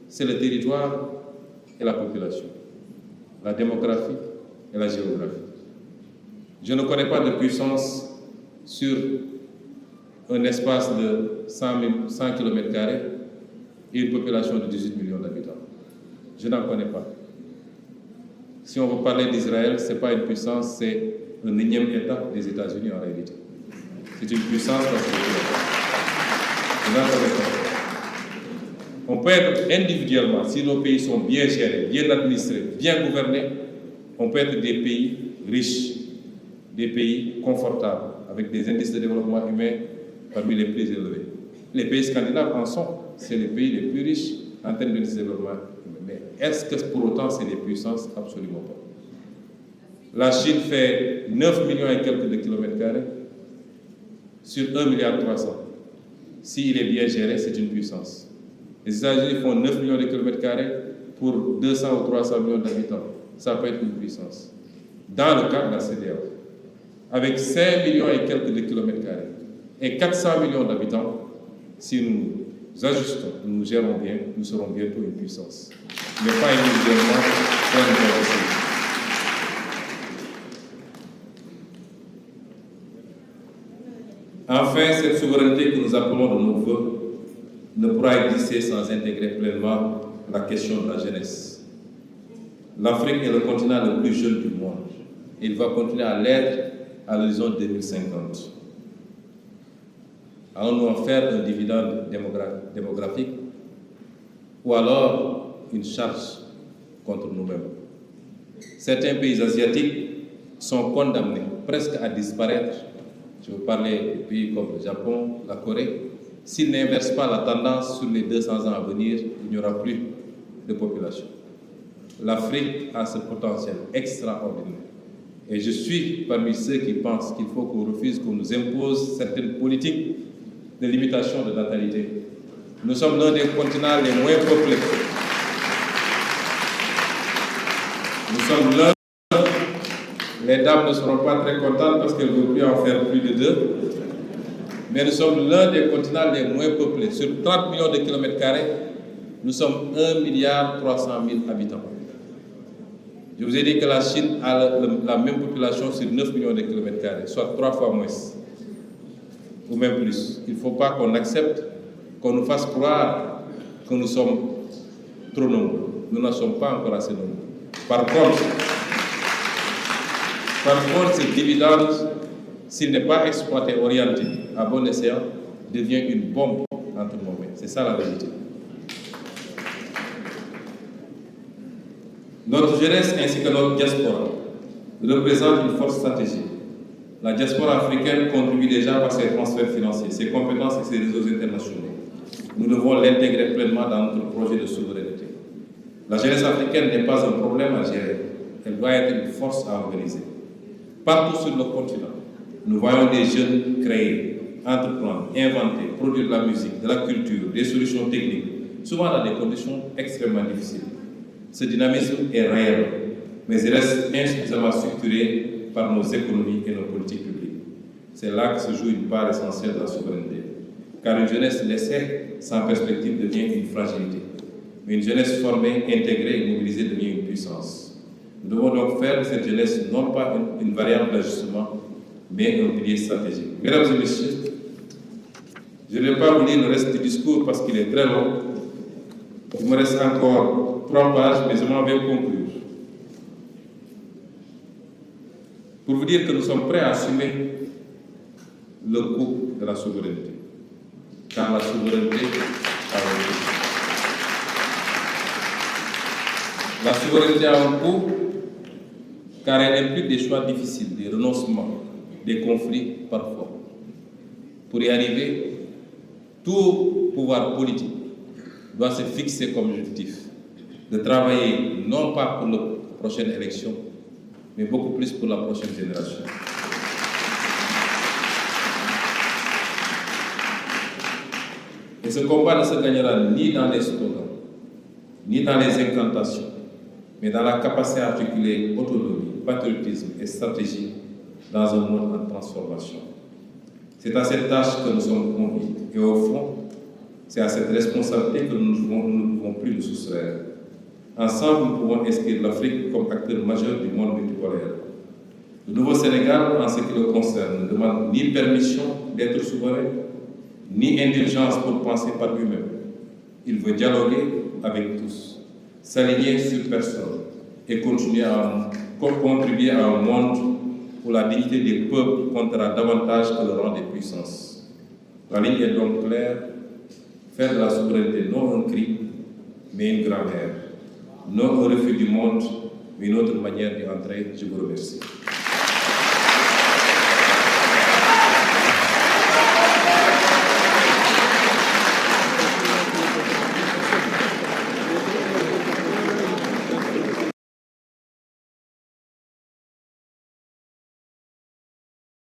C'est le territoire et la population, la démographie et la géographie. Je ne connais pas de puissance sur un espace de 100 km² et une population de 18 millions d'habitants. Je n'en connais pas. Si on veut parler d'Israël, ce n'est pas une puissance, c'est un énième État des États-Unis en réalité. C'est une puissance parce que je n'en connais pas. On peut être individuellement, si nos pays sont bien gérés, bien administrés, bien gouvernés, on peut être des pays riches, des pays confortables, avec des indices de développement humain parmi les plus élevés. Les pays scandinaves en sont, c'est les pays les plus riches en termes d'indices de développement humain. Mais est-ce que pour autant c'est des puissances? Absolument pas. La Chine fait 9 millions et quelques de kilomètres carrés sur 1,3 milliard. S'il est bien géré, c'est une puissance. Les États-Unis font 9 millions de kilomètres carrés pour 200 ou 300 millions d'habitants. Ça peut être une puissance. Dans le cadre de la CEDEAO, avec 5 millions et quelques de kilomètres carrés et 400 millions d'habitants, si nous ajustons, nous gérons bien, nous serons bientôt une puissance. Mais pas individuellement, enfin, cette souveraineté que nous appelons de nos voeux ne pourra exister sans intégrer pleinement la question de la jeunesse. L'Afrique est le continent le plus jeune du monde. Il va continuer à l'être à l'horizon 2050. Allons-nous en faire un dividende démographique ou alors une charge contre nous-mêmes? Certains pays asiatiques sont condamnés presque à disparaître. Je veux parler de pays comme le Japon, la Corée. S'ils n'inversent pas la tendance sur les 200 ans à venir, il n'y aura plus de population. L'Afrique a ce potentiel extraordinaire. Et je suis parmi ceux qui pensent qu'il faut qu'on refuse qu'on nous impose certaines politiques de limitation de natalité. Nous sommes l'un des continents les moins peuplés. Nous sommes l'un. Les dames ne seront pas très contentes parce qu'elles ne veulent plus en faire plus de 2. Mais nous sommes l'un des continents les moins peuplés. Sur 30 millions de kilomètres carrés, nous sommes 1,3 milliard habitants. Je vous ai dit que la Chine a la même population sur 9 millions de kilomètres carrés, soit 3 fois moins, ou même plus. Il ne faut pas qu'on accepte qu'on nous fasse croire que nous sommes trop nombreux. Nous n'en sommes pas encore assez nombreux. Par contre, ce dividende, s'il n'est pas exploité, orienté à bon escient, devient une bombe entre nos mains. C'est ça la vérité. Notre jeunesse ainsi que notre diaspora représentent une force stratégique. La diaspora africaine contribue déjà par ses transferts financiers, ses compétences et ses réseaux internationaux. Nous devons l'intégrer pleinement dans notre projet de souveraineté. La jeunesse africaine n'est pas un problème à gérer, elle doit être une force à organiser. Partout sur le continent, nous voyons des jeunes créer, entreprendre, inventer, produire de la musique, de la culture, des solutions techniques, souvent dans des conditions extrêmement difficiles. Ce dynamisme est réel, mais il reste insuffisamment structuré par nos économies et nos politiques publiques. C'est là que se joue une part essentielle de la souveraineté. Car une jeunesse laissée sans perspective devient une fragilité. Mais une jeunesse formée, intégrée et mobilisée devient une puissance. Nous devons donc faire de cette jeunesse non pas une variable d'ajustement, mais un pilier stratégique. Mesdames et messieurs, je ne vais pas vous lire le reste du discours parce qu'il est très long. Il me reste encore 3 pages, mais je m'en vais conclure. Pour vous dire que nous sommes prêts à assumer le coût de la souveraineté. Car la souveraineté a un coût. La souveraineté a un coût car elle implique des choix difficiles, des renoncements, des conflits parfois. Pour y arriver, tout pouvoir politique doit se fixer comme objectif de travailler non pas pour la prochaine élection, mais beaucoup plus pour la prochaine génération. Et ce combat ne se gagnera ni dans les slogans, ni dans les incantations, mais dans la capacité à articuler autonomie, patriotisme et stratégie dans un monde en transformation. C'est à cette tâche que nous sommes conviés. Et au fond, C'est à cette responsabilité que nous ne pouvons plus nous soustraire. Ensemble, nous pouvons inscrire l'Afrique comme acteur majeur du monde multipolaire. Le nouveau Sénégal, en ce qui le concerne, ne demande ni permission d'être souverain, ni indulgence pour penser par lui-même. Il veut dialoguer avec tous, s'aligner sur personne et contribuer à un monde où la dignité des peuples comptera davantage que le rang des puissances. La ligne est donc claire: faire de la souveraineté non un crime, mais une grand-mère, non un refus du monde, mais une autre manière d'y entrer. Je vous remercie.